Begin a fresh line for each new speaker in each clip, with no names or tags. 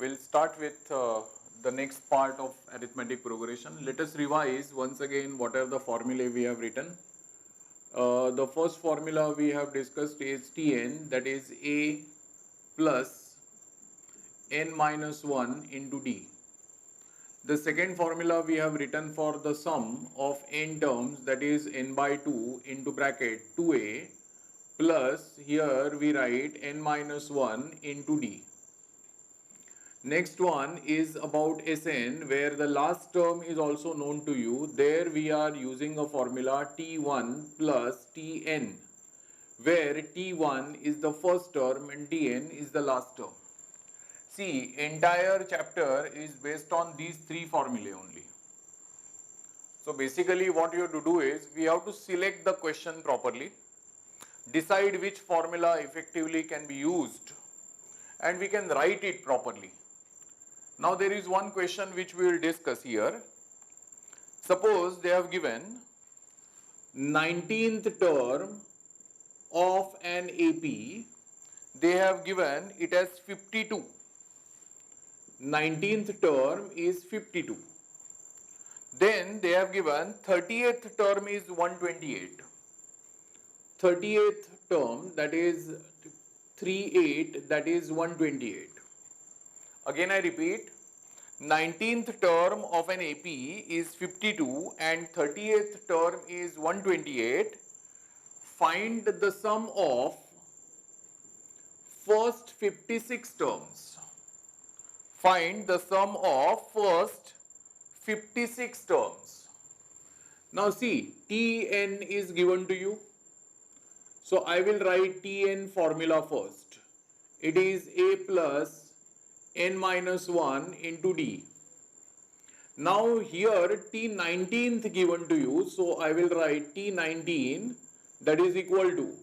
We'll start with the next part of arithmetic progression. Let us revise once again what are the formulae we have written. The first formula we have discussed is Tn, that is A plus n minus 1 into D. The second formula we have written for the sum of n terms, that is n by 2 into bracket 2a plus here we write n minus 1 into D. Next one is about Sn, where the last term is also known to you. There we are using a formula T1 plus Tn, where T1 is the first term and Tn is the last term. See, entire chapter is based on these three formulae only. So basically what you have to do is, we have to select the question properly, decide which formula effectively can be used, and we can write it properly. Now there is one question which we will discuss here. Suppose they have given 19th term of an AP, they have given it as 52. 19th term is 52. Then they have given 30th term is 128. 30th term, that is 38, that is 128. Again I repeat, 19th term of an AP is 52 and 30th term is 128. Find the sum of first 56 terms. Find the sum of first 56 terms. Now see, Tn is given to you. So I will write Tn formula first. It is A plus n minus 1 into D. Now here T19th given to you, so I will write T19, that is equal to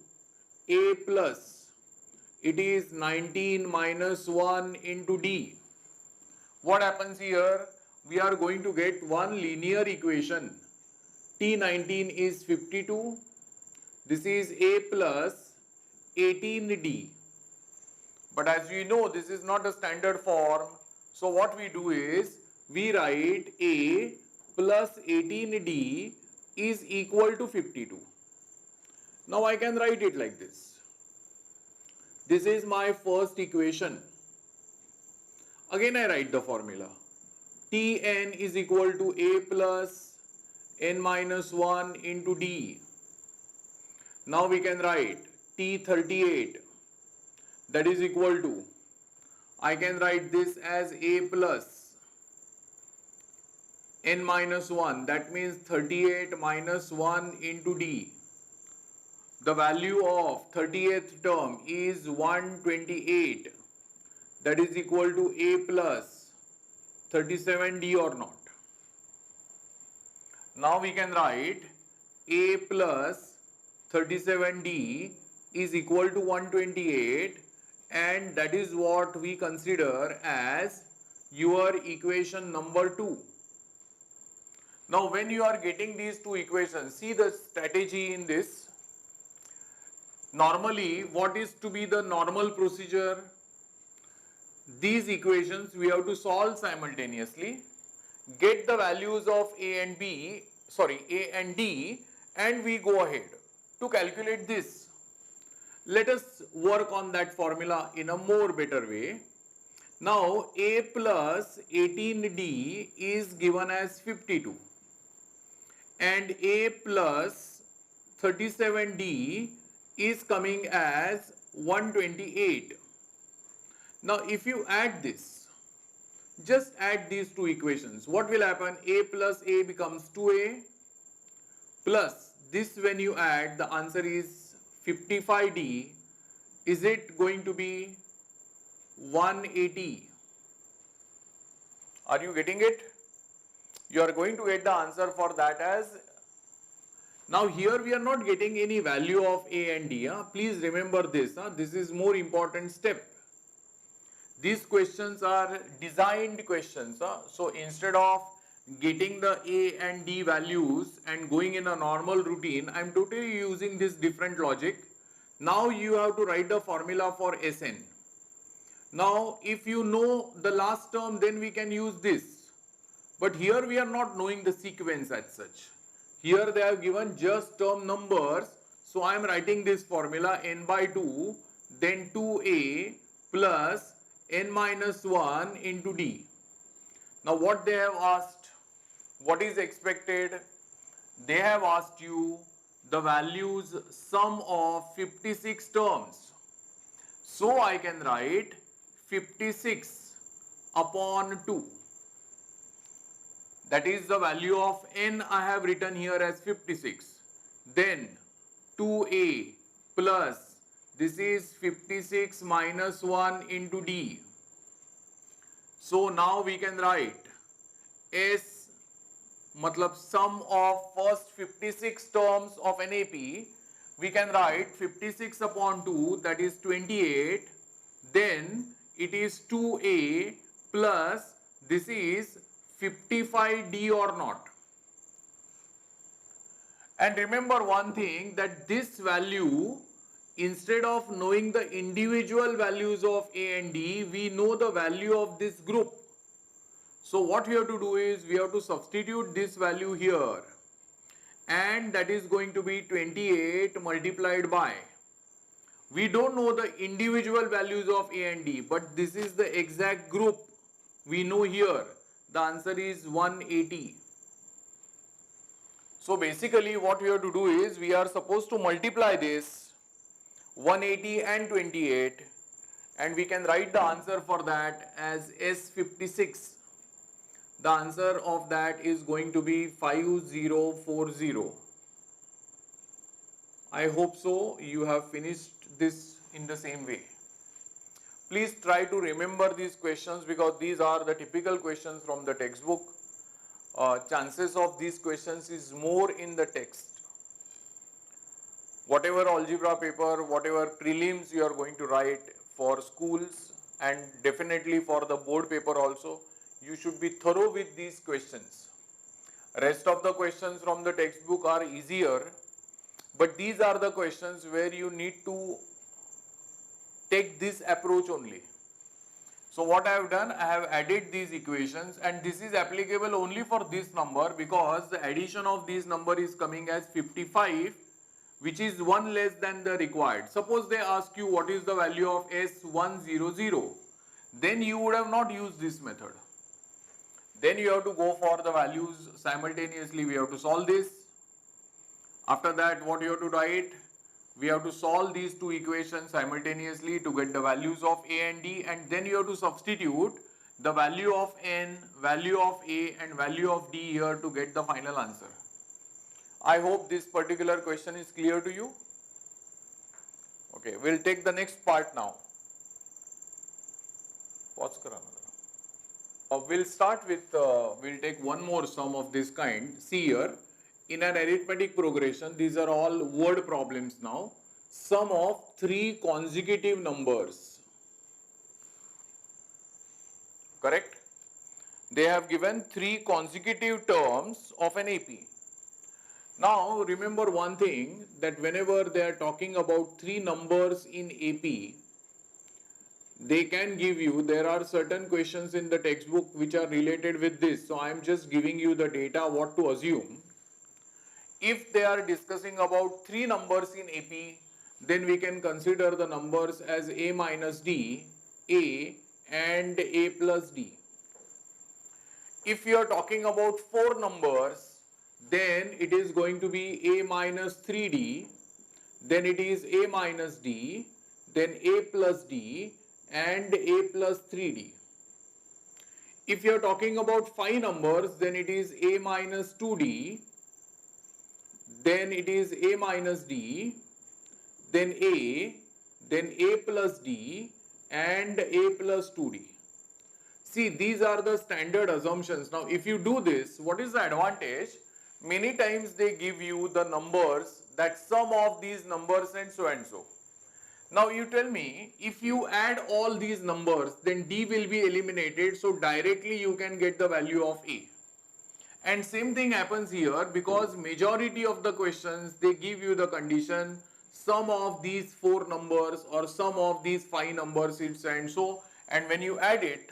A plus, it is 19 minus 1 into D. What happens here? We are going to get one linear equation. T19 is 52, this is A plus 18D. But as we know, this is not a standard form. So what we do is, we write A plus 18D is equal to 52. Now I can write it like this. This is my first equation. Again I write the formula. Tn is equal to A plus n minus 1 into D. Now we can write T38, that is equal to, I can write this as A plus n minus 1, that means 38 minus 1 into D. The value of 38th term is 128, that is equal to A plus 37D or not. Now we can write A plus 37D is equal to 128, and that is what we consider as your equation number 2. Now when you are getting these two equations, see the strategy in this. Normally, what is to be the normal procedure? These equations we have to solve simultaneously, get the values of A and D, and we go ahead to calculate this. Let us work on that formula in a more better way. Now A plus 18D is given as 52 and A plus 37D is coming as 128. Now if you add this, just add these two equations. What will happen? A plus A becomes 2A plus this, when you add, the answer is 55D. Is it going to be 180? Are you getting it? You are going to get the answer for that as, now here we are not getting any value of A and D. Please remember this. This is more important step. These questions are designed questions. So instead of getting the A and D values and going in a normal routine, I am totally using this different logic. Now you have to write the formula for Sn. Now, if you know the last term, then we can use this. But here we are not knowing the sequence as such. Here they have given just term numbers. So I am writing this formula n by 2, then 2a plus n minus 1 into d. Now what they have asked, what is expected? They have asked you the values sum of 56 terms. So I can write 56 upon 2. That is the value of n I have written here as 56. Then 2a plus this is 56 minus 1 into d. So now we can write S matlab sum of first 56 terms of NAP. We can write 56 upon 2, that is 28. Then it is 2a plus this is 55d or not. And remember one thing, that this value, instead of knowing the individual values of A and D, we know the value of this group. So what we have to do is, we have to substitute this value here, and that is going to be 28 multiplied by. We don't know the individual values of A and D, but this is the exact group we know here. The answer is 180. So basically what we have to do is, we are supposed to multiply this 180 and 28, and we can write the answer for that as S56. The answer of that is going to be 5040. I hope so you have finished this in the same way. Please try to remember these questions, because these are the typical questions from the textbook. Chances of these questions is more in the text. Whatever algebra paper, whatever prelims you are going to write for schools, and definitely for the board paper also, you should be thorough with these questions. Rest of the questions from the textbook are easier, but these are the questions where you need to take this approach only. So what I have done, I have added these equations, and this is applicable only for this number, because the addition of this number is coming as 55, which is 1 less than the required. Suppose they ask you what is the value of S100, then you would have not used this method. Then you have to go for the values simultaneously. We have to solve this. After that, what you have to write? We have to solve these two equations simultaneously to get the values of A and D, and then you have to substitute the value of N, value of A and value of D here to get the final answer. I hope this particular question is clear to you. Okay, we'll take the next part now. Pause kara. We'll start with, we'll take one more sum of this kind. See here, in an arithmetic progression, these are all word problems now. Sum of 3 consecutive numbers. Correct? They have given 3 consecutive terms of an AP. Now remember one thing, that whenever they are talking about 3 numbers in AP, they can give you, there are certain questions in the textbook which are related with this. So I am just giving you the data, what to assume. If they are discussing about 3 numbers in AP, then we can consider the numbers as A minus D, A and A plus D. If you are talking about 4 numbers, then it is going to be A minus 3D, then it is A minus D, then A plus D and A plus 3D. If you are talking about 5 numbers, then it is A minus 2D, then it is A minus D, then A plus D and A plus 2D. See, these are the standard assumptions. Now, if you do this, what is the advantage? Many times they give you the numbers, that sum of these numbers and so and so. Now you tell me, if you add all these numbers, then D will be eliminated, so directly you can get the value of A. And same thing happens here, because majority of the questions, they give you the condition, sum of these 4 numbers or sum of these 5 numbers, it's and so, and when you add it,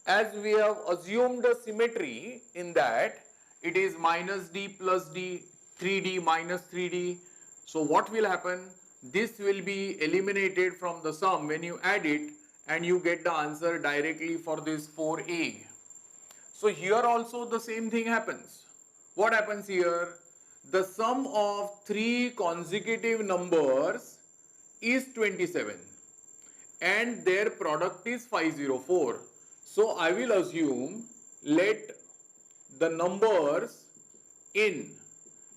as we have assumed a symmetry in that it is minus d plus d, 3d minus 3d. So what will happen? This will be eliminated from the sum when you add it, and you get the answer directly for this 4a. So here also the same thing happens. What happens here? The sum of three consecutive numbers is 27 and their product is 504. So I will assume let the numbers in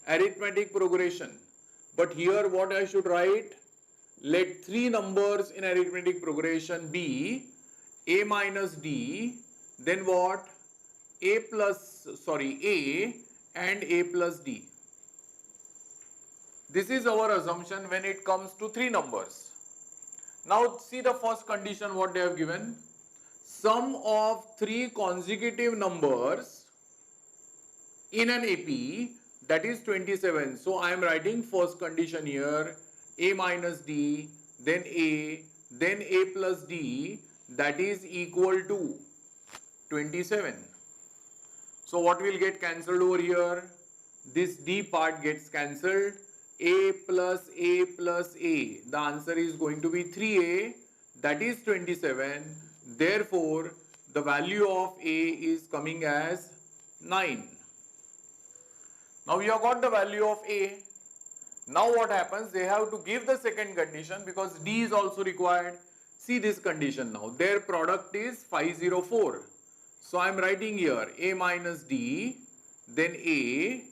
arithmetic progression. But here what I should write? Let three numbers in arithmetic progression be a minus d, then what? A and a plus d. This is our assumption when it comes to three numbers. Now see the first condition what they have given. Sum of three consecutive numbers in an AP, that is 27. So I am writing first condition here, a minus d, then a plus d, that is equal to 27. So what will get cancelled over here? This d part gets cancelled. A plus a plus a. The answer is going to be 3a, that is 27. Therefore, the value of a is coming as 9. Now we have got the value of a. Now what happens? They have to give the second condition because d is also required. See this condition now. Their product is 504. So I am writing here a minus d, then a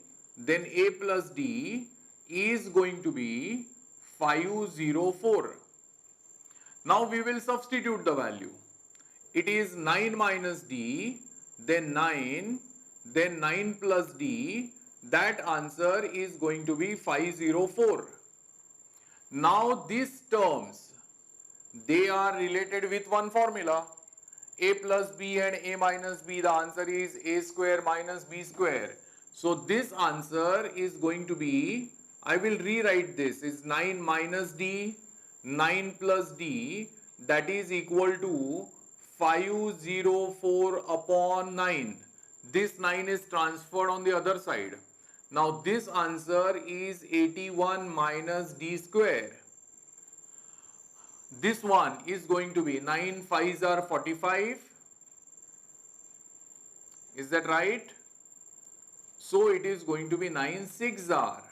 plus d is going to be 504. Now we will substitute the value. It is 9 minus d, then 9 plus d. That answer is going to be 504. Now these terms, they are related with one formula. A plus b and a minus b, the answer is a square minus b square. So this answer is going to be, I will rewrite this, is 9 minus d, 9 plus d, that is equal to 504 upon 9. This 9 is transferred on the other side. Now this answer is 81 minus d square. This one is going to be 9 5s are 45. Is that right? So it is going to be 9 6s are.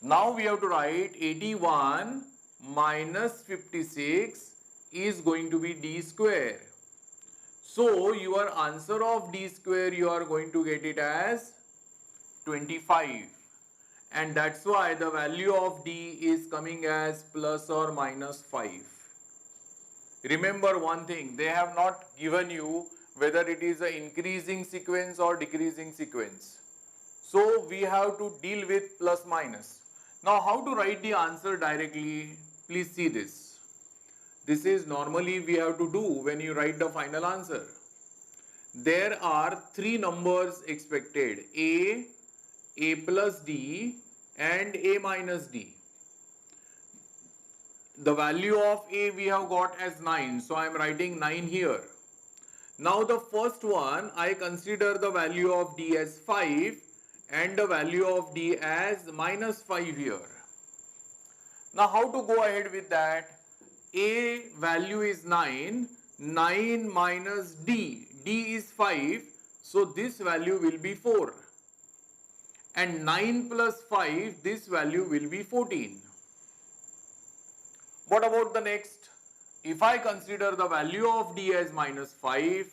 Now we have to write 81 minus 56 is going to be d square. So your answer of d square, you are going to get it as 25. And that's why the value of d is coming as plus or minus 5. Remember one thing, they have not given you whether it is an increasing sequence or decreasing sequence. So we have to deal with plus minus. Now how to write the answer directly? Please see this. This is normally we have to do when you write the final answer. There are three numbers expected, a plus d and a minus d. The value of a we have got as 9, so I am writing 9 here. Now the first one, I consider the value of d as 5 and the value of d as minus 5 here. Now how to go ahead with that? A value is 9, 9 minus d, d is 5, so this value will be 4. And 9 plus 5, this value will be 14. What about the next? If I consider the value of d as minus 5,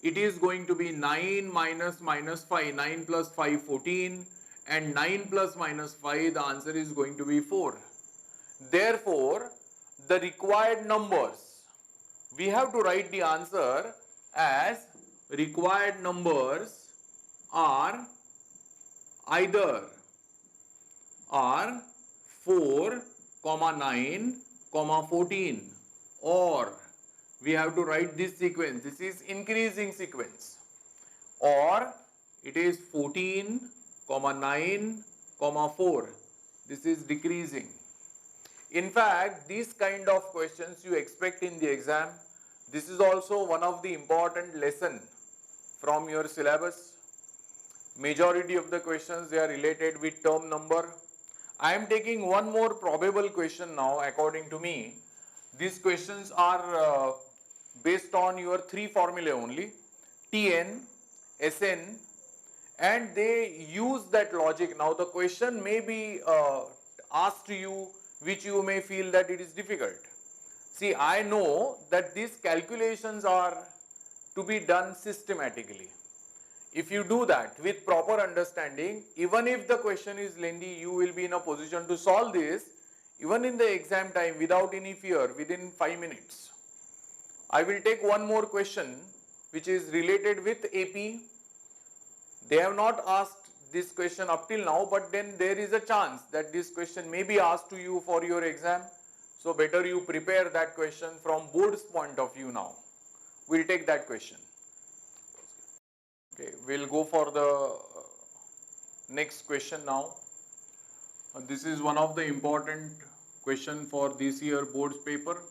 it is going to be 9 minus 5, 9 plus 5, 14, and 9 plus minus 5, the answer is going to be 4. Therefore, the required numbers, we have to write the answer as required numbers are either 4, 9, 14, or we have to write this sequence. This is increasing sequence, or it is 14, 9, 4. This is decreasing. In fact, these kind of questions you expect in the exam. This is also one of the important lesson from your syllabus. Majority of the questions, they are related with term number. I am taking one more probable question now according to me. These questions are based on your three formulae only, Tn, Sn, and they use that logic. Now the question may be asked to you which you may feel that it is difficult. See, I know that these calculations are to be done systematically. If you do that with proper understanding, even if the question is lengthy, you will be in a position to solve this even in the exam time without any fear within 5 minutes. I will take one more question which is related with AP. They have not asked this question up till now, but then there is a chance that this question may be asked to you for your exam. So better you prepare that question from board's point of view now. We'll take that question. Okay, we'll go for the next question now. This is one of the important question for this year board's paper.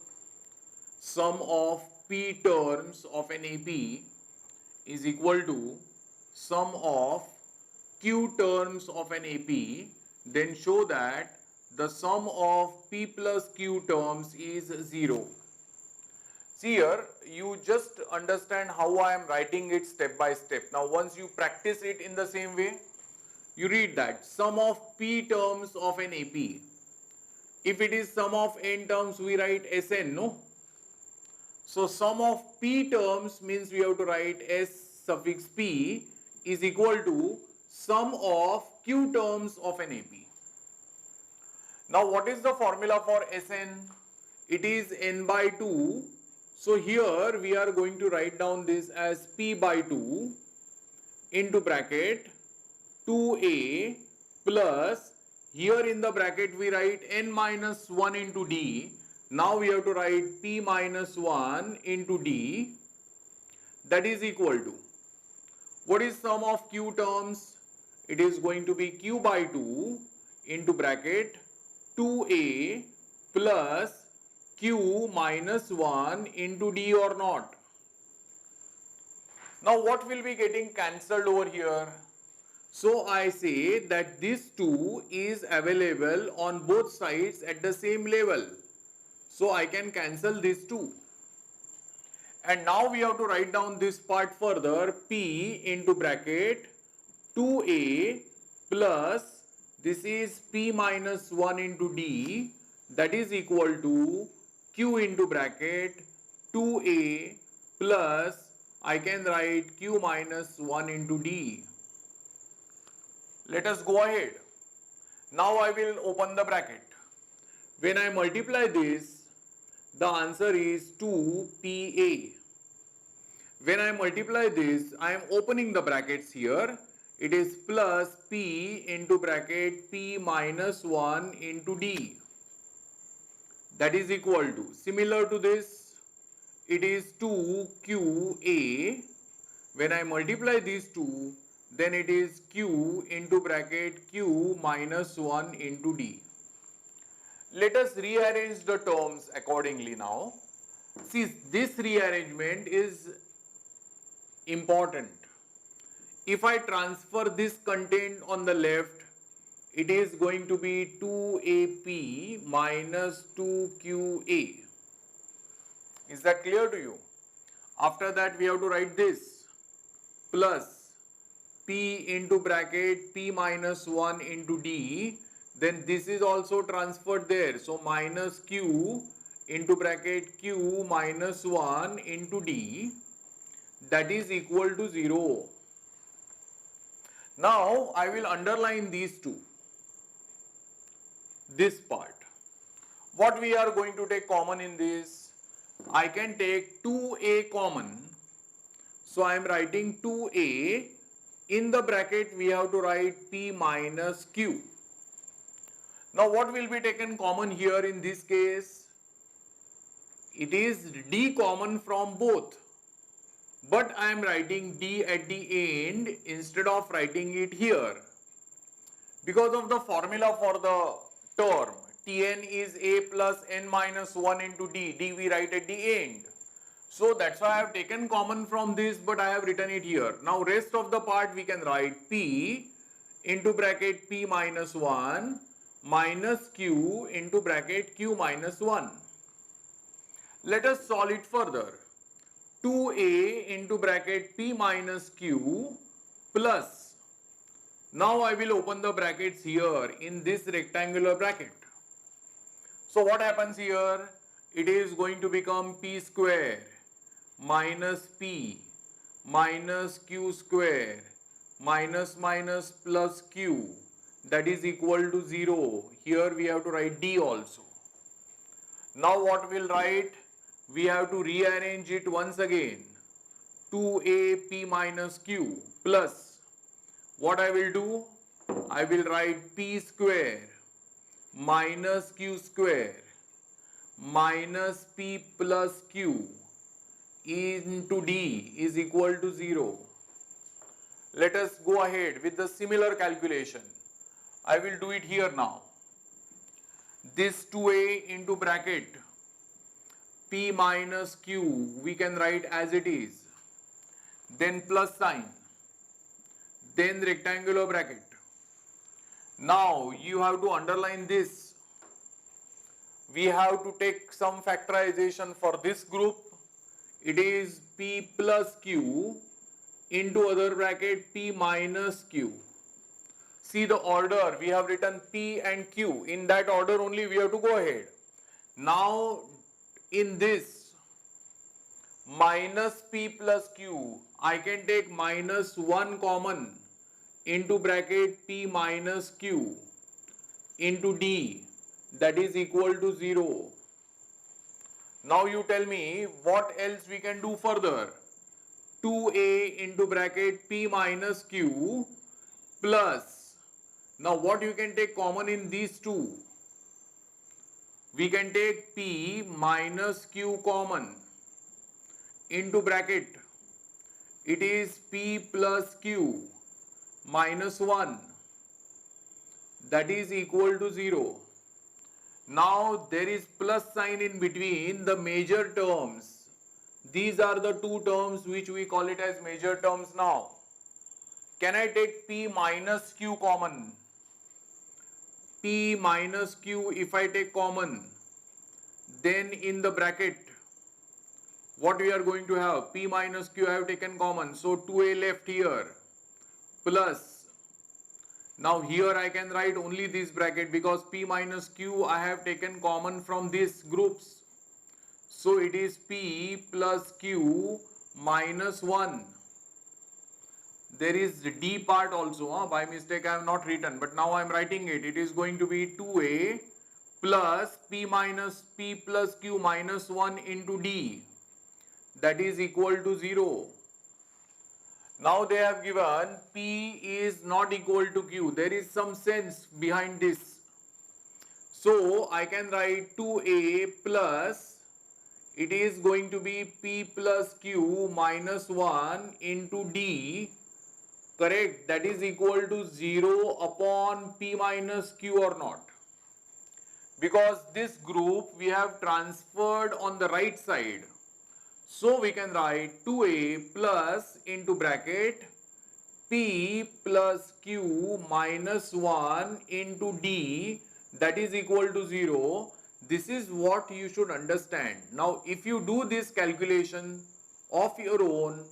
Sum of P terms of an AP is equal to sum of Q terms of an AP, then show that the sum of P plus Q terms is 0. See here, you just understand how I am writing it step by step. Now once you practice it in the same way, you read that sum of P terms of an AP. If it is sum of N terms, we write Sn, no? So sum of P terms means we have to write S suffix P is equal to sum of Q terms of an AP. Now what is the formula for Sn? It is N by 2. So here we are going to write down this as P by 2 into bracket 2A plus, here in the bracket we write N minus 1 into D. Now we have to write P minus 1 into D, that is equal to, what is sum of Q terms? It is going to be Q by 2 into bracket 2A plus Q minus 1 into D or not. Now what will be getting cancelled over here? So I say that this 2 is available on both sides at the same level. So I can cancel this 2. And now we have to write down this part further, P into bracket 2A plus, this is P minus 1 into D, that is equal to Q into bracket 2A plus, I can write Q minus 1 into D. Let us go ahead. Now I will open the bracket. When I multiply this, the answer is 2PA. When I multiply this, I am opening the brackets here. It is plus P into bracket P minus 1 into D. That is equal to, similar to this, it is 2QA. When I multiply these two, then it is Q into bracket Q minus 1 into D. Let us rearrange the terms accordingly now. See, this rearrangement is important. If I transfer this content on the left, it is going to be 2AP minus 2QA. Is that clear to you? After that we have to write this plus P into bracket P minus 1 into D, then this is also transferred there. So minus Q into bracket Q minus 1 into D, that is equal to 0. Now I will underline these two. This part. What we are going to take common in this? I can take 2A common. So I am writing 2A. In the bracket we have to write P minus Q. Now what will be taken common here in this case? It is D common from both. But I am writing D at the end instead of writing it here. Because of the formula for the term Tn is a plus n minus 1 into d. D we write at the end. So that's why I have taken common from this, but I have written it here. Now rest of the part we can write p into bracket p minus 1 minus q into bracket q minus 1. Let us solve it further. 2a into bracket p minus q plus. Now I will open the brackets here in this rectangular bracket. So what happens here? It is going to become p square minus p minus q square minus minus plus q, that is equal to 0. Here we have to write d also. Now what we'll write? We have to rearrange it once again. 2a p minus q plus. What I will do? I will write p square minus q square minus p plus q into d is equal to 0. Let us go ahead with the similar calculation. I will do it here now. This 2a into bracket p minus q we can write as it is. Then plus sign. Then rectangular bracket. Now you have to underline this. We have to take some factorization for this group. It is p plus q into other bracket p minus q. See the order, we have written p and q. In that order only we have to go ahead. Now in this minus p plus q, I can take minus 1 common into bracket p minus q into d, that is equal to 0. Now you tell me what else we can do further. 2a into bracket p minus q plus. Now what you can take common in these two? We can take p minus q common into bracket. It is p plus q minus 1, that is equal to 0. Now there is plus sign in between the major terms. These are the two terms which we call it as major terms now. Can I take p minus q common? P minus q if I take common, then in the bracket what we are going to have? P minus q I have taken common, so 2a left here plus. Now here I can write only this bracket because p minus q I have taken common from these groups. So it is p plus q minus 1. There is d part also. By mistake I have not written, but now I am writing it. It is going to be 2a plus p plus q minus 1 into d, that is equal to 0. Now they have given p is not equal to q. There is some sense behind this. So I can write 2a plus, it is going to be p plus q minus 1 into d, correct? That is equal to 0 upon p minus q or not. Because this group we have transferred on the right side. So we can write 2a plus into bracket p plus q minus 1 into d, that is equal to 0. This is what you should understand. Now if you do this calculation of your own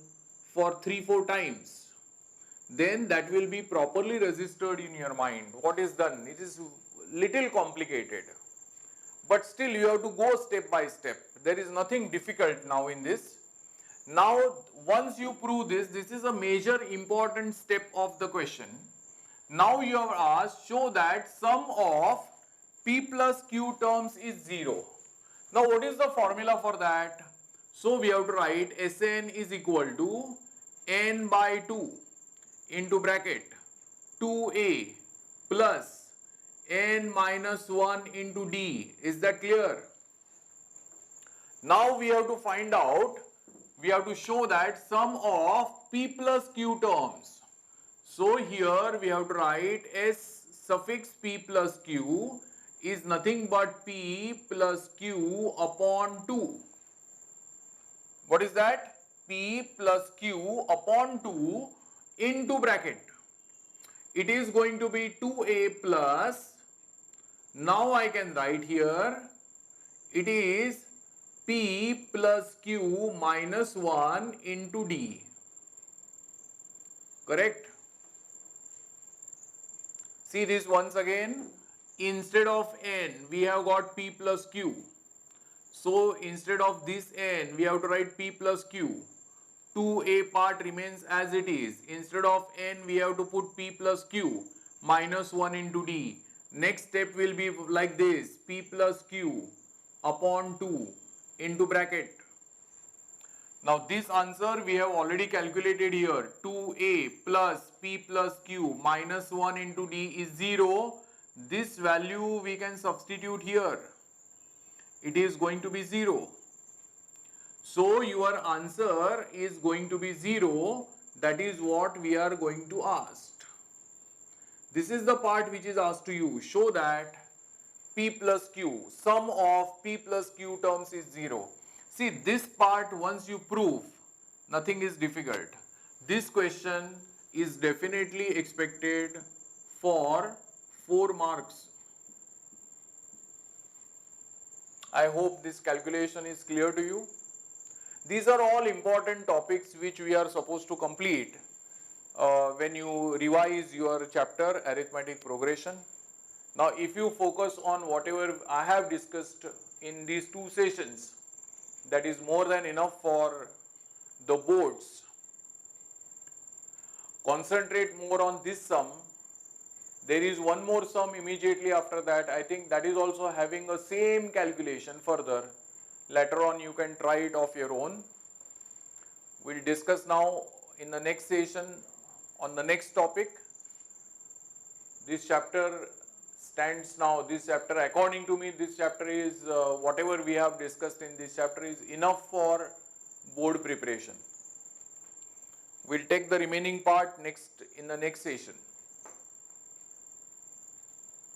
for 3-4 times, then that will be properly registered in your mind. What is done? It is little complicated. But still you have to go step by step. There is nothing difficult now in this. Now once you prove this, this is a major important step of the question. Now you are asked, show that sum of p plus q terms is 0. Now what is the formula for that? So we have to write Sn is equal to n by 2 into bracket 2a plus n minus 1 into d. Is that clear? Now we have to find out, we have to show that sum of p plus q terms. So here we have to write s suffix p plus q is nothing but P plus Q upon 2. What is that? P plus Q upon 2 into bracket. It is going to be 2A plus, now I can write here, it is P plus Q minus 1 into D. Correct? See this once again. Instead of N, we have got P plus Q. So instead of this N, we have to write P plus Q. 2A part remains as it is. Instead of N, we have to put P plus Q minus 1 into D. Next step will be like this. P plus Q upon 2 into bracket. Now this answer we have already calculated here. 2A plus P plus Q minus 1 into D is 0. This value we can substitute here. It is going to be 0. So your answer is going to be 0. That is what we are going to ask. This is the part which is asked to you. Show that P plus Q, sum of P plus Q terms is 0. See this part once you prove, nothing is difficult. This question is definitely expected for 4 marks. I hope this calculation is clear to you. These are all important topics which we are supposed to complete when you revise your chapter arithmetic progression. Now if you focus on whatever I have discussed in these 2 sessions, that is more than enough for the boards. Concentrate more on this sum. There is one more sum immediately after that. I think that is also having a same calculation further. Later on you can try it of your own. We'll discuss now in the next session on the next topic. This chapter stands now, this chapter according to me, this chapter is whatever we have discussed in this chapter is enough for board preparation. We'll take the remaining part next in the next session.